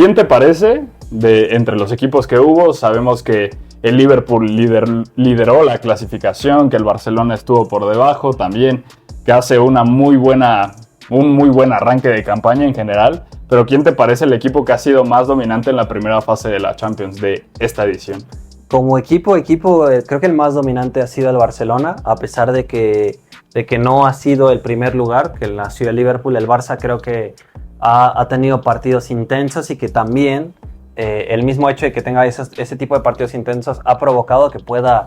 ¿quién te parece entre los equipos que hubo? Sabemos que el Liverpool lideró la clasificación, que el Barcelona estuvo por debajo también, que hace un muy buen arranque de campaña en general. Pero ¿quién te parece el equipo que ha sido más dominante en la primera fase de la Champions de esta edición? Como equipo, creo que el más dominante ha sido el Barcelona, a pesar de que no ha sido el primer lugar, que la ciudad de Liverpool. El Barça creo que ha tenido partidos intensos y que también el mismo hecho de que tenga ese tipo de partidos intensos ha provocado que pueda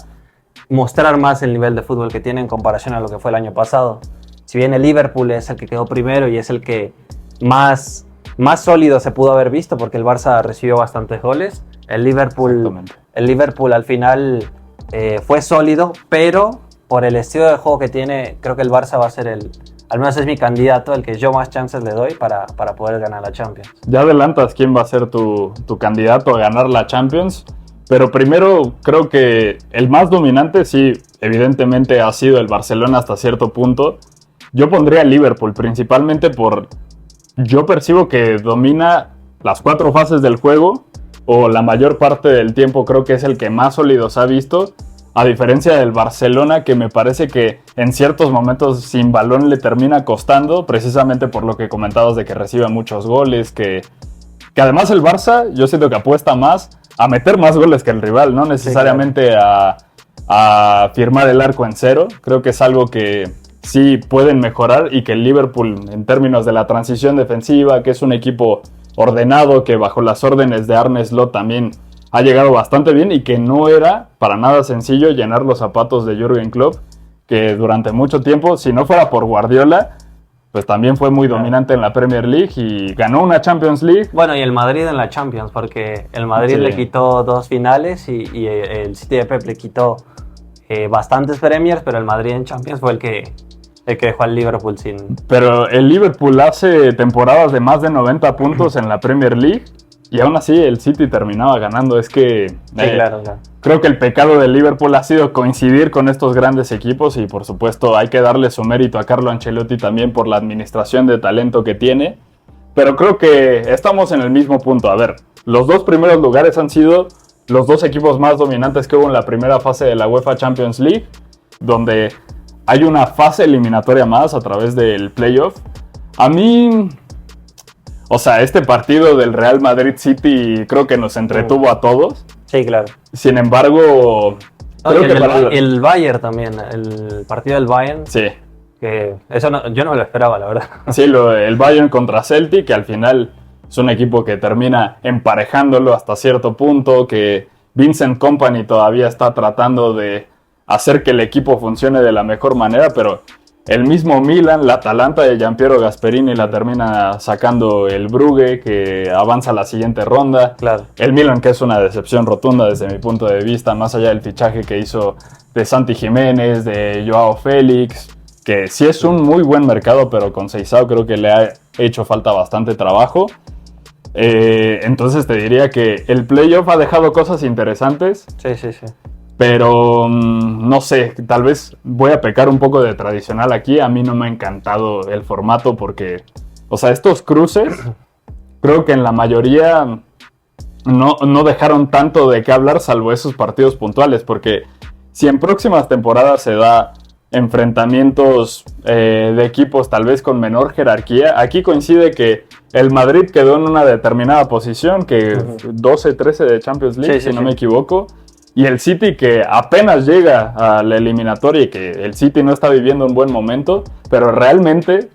mostrar más el nivel de fútbol que tiene en comparación a lo que fue el año pasado. Si bien el Liverpool es el que quedó primero y es el que más sólido se pudo haber visto, porque el Barça recibió bastantes goles, el Liverpool al final fue sólido, pero por el estilo de juego que tiene, creo que el Barça va a ser al menos es mi candidato, el que yo más chances le doy para poder ganar la Champions. Ya adelantas quién va a ser tu candidato a ganar la Champions, pero primero creo que el más dominante sí, evidentemente ha sido el Barcelona hasta cierto punto. Yo pondría el Liverpool, principalmente yo percibo que domina las 4 fases del juego, o la mayor parte del tiempo creo que es el que más sólidos ha visto, a diferencia del Barcelona, que me parece que en ciertos momentos sin balón le termina costando, precisamente por lo que comentabas de que recibe muchos goles, que además el Barça yo siento que apuesta más a meter más goles que el rival, no necesariamente sí, claro, a firmar el arco en cero. Creo que es algo que sí pueden mejorar, y que el Liverpool, en términos de la transición defensiva, que es un equipo ordenado, que bajo las órdenes de Arne Slot también ha llegado bastante bien, y que no era para nada sencillo llenar los zapatos de Jürgen Klopp, que durante mucho tiempo, si no fuera por Guardiola, pues también fue muy dominante en la Premier League y ganó una Champions League. Bueno, y el Madrid en la Champions, porque el Madrid le quitó 2 finales y el City de Pep le quitó bastantes Premiers, pero el Madrid en Champions fue el que dejó al Liverpool sin... Pero el Liverpool hace temporadas de más de 90 puntos en la Premier League, y aún así el City terminaba ganando. Es que sí, claro. Creo que el pecado del Liverpool ha sido coincidir con estos grandes equipos, y por supuesto hay que darle su mérito a Carlo Ancelotti también por la administración de talento que tiene. Pero creo que estamos en el mismo punto. A ver, los 2 primeros lugares han sido los 2 equipos más dominantes que hubo en la primera fase de la UEFA Champions League, donde hay una fase eliminatoria más a través del playoff. A mí... O sea, este partido del Real Madrid City creo que nos entretuvo a todos. Sí, claro. Sin embargo, el Bayern también, el partido del Bayern. Sí. Que eso yo no lo esperaba, la verdad. Sí, el Bayern contra Celtic, que al final es un equipo que termina emparejándolo hasta cierto punto, que Vincent Kompany todavía está tratando de hacer que el equipo funcione de la mejor manera, pero el mismo Milan, la Atalanta de Gianpiero Gasperini, la termina sacando el Brugge, que avanza a la siguiente ronda. Claro. El Milan, que es una decepción rotunda desde mi punto de vista, más allá del fichaje que hizo de Santi Jiménez, de Joao Félix, que sí es un muy buen mercado, pero con Seisao creo que le ha hecho falta bastante trabajo. Entonces te diría que el playoff ha dejado cosas interesantes. Sí. Pero no sé, tal vez voy a pecar un poco de tradicional aquí. A mí no me ha encantado el formato porque, o sea, estos cruces creo que en la mayoría no dejaron tanto de qué hablar, salvo esos partidos puntuales, porque si en próximas temporadas se da enfrentamientos de equipos tal vez con menor jerarquía, aquí coincide que el Madrid quedó en una determinada posición, que 12-13 de Champions League, si no me equivoco. Y el City, que apenas llega a la eliminatoria, y que el City no está viviendo un buen momento, pero realmente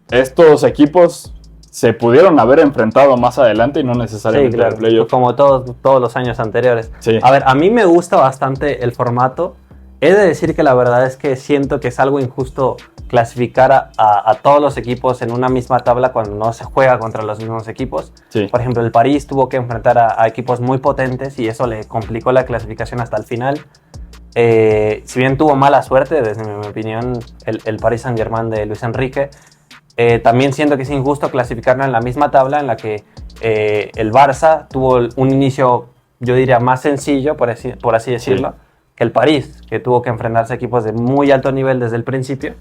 estos equipos se pudieron haber enfrentado más adelante y no necesariamente en el playoff. Como todos los años anteriores. Sí. A ver, a mí me gusta bastante el formato. He de decir que la verdad es que siento que es algo injusto clasificar a todos los equipos en una misma tabla cuando no se juega contra los mismos equipos. Sí. Por ejemplo, el París tuvo que enfrentar a equipos muy potentes y eso le complicó la clasificación hasta el final. Si bien tuvo mala suerte, desde mi opinión, el Paris Saint-Germain de Luis Enrique, también siento que es injusto clasificarlo en la misma tabla en la que el Barça tuvo un inicio, yo diría, más sencillo, por así decirlo, que el París, que tuvo que enfrentarse a equipos de muy alto nivel desde el principio.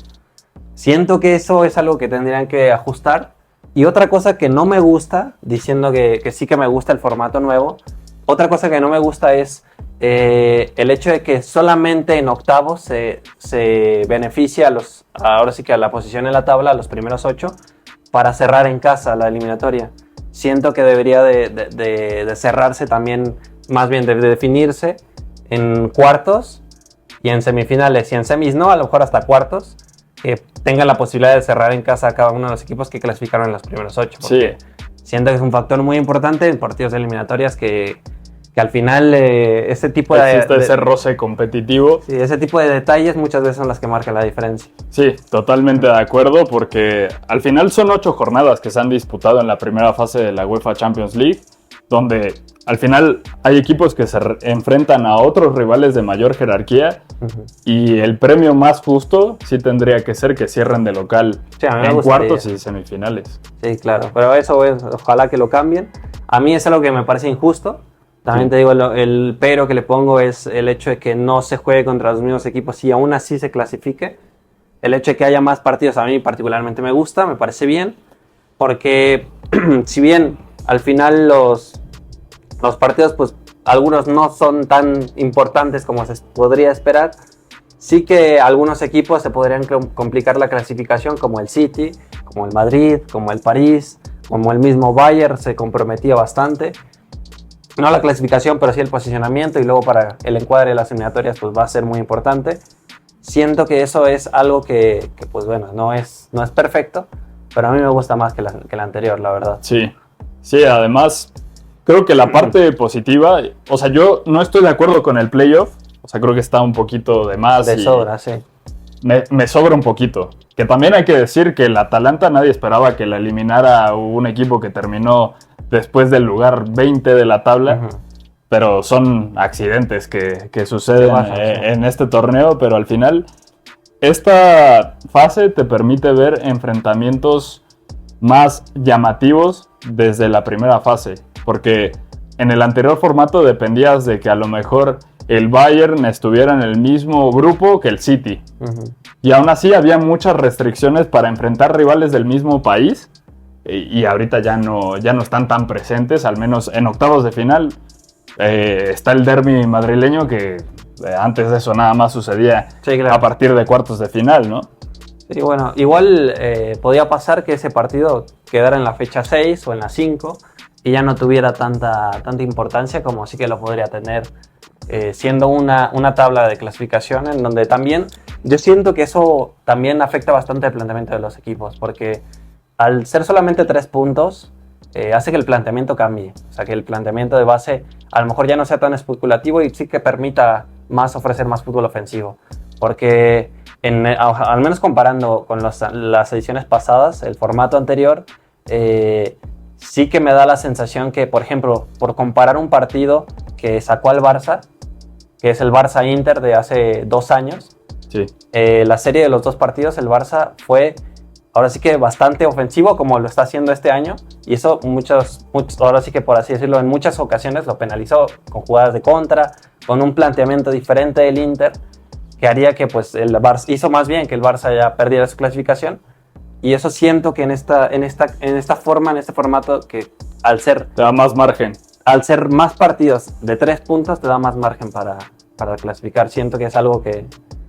Siento que eso es algo que tendrían que ajustar, Y otra cosa que no me gusta, diciendo que sí que me gusta el formato nuevo, otra cosa que no me gusta es el hecho de que solamente en octavos se beneficia ahora sí que a la posición en la tabla, a los primeros 8, para cerrar en casa la eliminatoria. Siento que debería de cerrarse también, más bien de definirse en cuartos y en semifinales, y en semis no, a lo mejor hasta cuartos, que tengan la posibilidad de cerrar en casa a cada uno de los equipos que clasificaron en los primeros 8. Porque siento que es un factor muy importante en partidos de eliminatorias que al final ese tipo existe ese roce competitivo. Sí, ese tipo de detalles muchas veces son las que marcan la diferencia. Sí, totalmente de acuerdo, porque al final son 8 jornadas que se han disputado en la primera fase de la UEFA Champions League, donde al final hay equipos que se enfrentan a otros rivales de mayor jerarquía, y el premio más justo sí tendría que ser que cierren de local en cuartos y semifinales. Sí, claro, pero eso ojalá que lo cambien. A mí es algo que me parece injusto. También te digo, el pero que le pongo es el hecho de que no se juegue contra los mismos equipos y aún así se clasifique. El hecho de que haya más partidos a mí particularmente me gusta, me parece bien, porque si bien al final los partidos, pues algunos no son tan importantes como se podría esperar, sí que algunos equipos se podrían complicar la clasificación, como el City, como el Madrid, como el París, como el mismo Bayern se comprometía bastante. No la clasificación, pero sí el posicionamiento, y luego para el encuadre de las eliminatorias pues va a ser muy importante. Siento que eso es algo que pues bueno, no es perfecto, pero a mí me gusta más que la anterior, la verdad. Sí, además creo que la parte positiva, o sea, yo no estoy de acuerdo con el playoff, o sea, creo que está un poquito de más. De sobra, sí. Me sobra un poquito. Que también hay que decir que el Atalanta nadie esperaba que la eliminara un equipo que terminó después del lugar 20 de la tabla, pero son accidentes que suceden en este torneo, pero al final esta fase te permite ver enfrentamientos más llamativos desde la primera fase, porque en el anterior formato dependías de que a lo mejor el Bayern estuviera en el mismo grupo que el City, y aún así había muchas restricciones para enfrentar rivales del mismo país, y ahorita ya no están tan presentes, al menos en octavos de final. Está el derbi madrileño, que antes de eso nada más sucedía a partir de cuartos de final, ¿no? Sí, bueno, igual podía pasar que ese partido quedara en la fecha 6 o en la 5 y ya no tuviera tanta importancia como sí que lo podría tener siendo una tabla de clasificación, en donde también yo siento que eso también afecta bastante el planteamiento de los equipos, porque al ser solamente 3 puntos, hace que el planteamiento cambie. O sea, que el planteamiento de base a lo mejor ya no sea tan especulativo y sí que permita ofrecer más fútbol ofensivo. Porque, al menos comparando con las ediciones pasadas, el formato anterior, sí que me da la sensación que, por ejemplo, por comparar un partido que sacó al Barça, que es el Barça-Inter de hace 2 años, la serie de los 2 partidos, el Barça fue ahora sí que bastante ofensivo, como lo está haciendo este año, y eso ahora sí que, por así decirlo, en muchas ocasiones lo penalizó con jugadas de contra, con un planteamiento diferente del Inter, que haría que pues el Barça hizo más bien que el Barça ya perdiera su clasificación, y eso siento que en este formato, que al ser te da más margen. Al ser más partidos de 3 puntos, te da más margen para clasificar. Siento que es algo que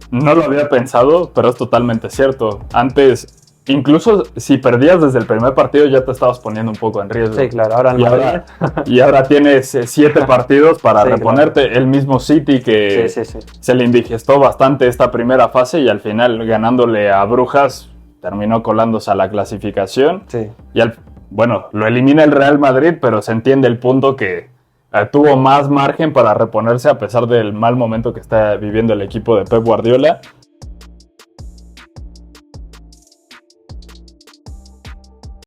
no lo había pensado, pero es totalmente cierto. Antes, incluso si perdías desde el primer partido, ya te estabas poniendo un poco en riesgo. Sí, claro. Ahora tienes 7 partidos para reponerte. Claro. El mismo City que se le indigestó bastante esta primera fase, y al final, ganándole a Brujas, terminó colándose a la clasificación. Sí. Y lo elimina el Real Madrid, pero se entiende el punto que tuvo más margen para reponerse a pesar del mal momento que está viviendo el equipo de Pep Guardiola.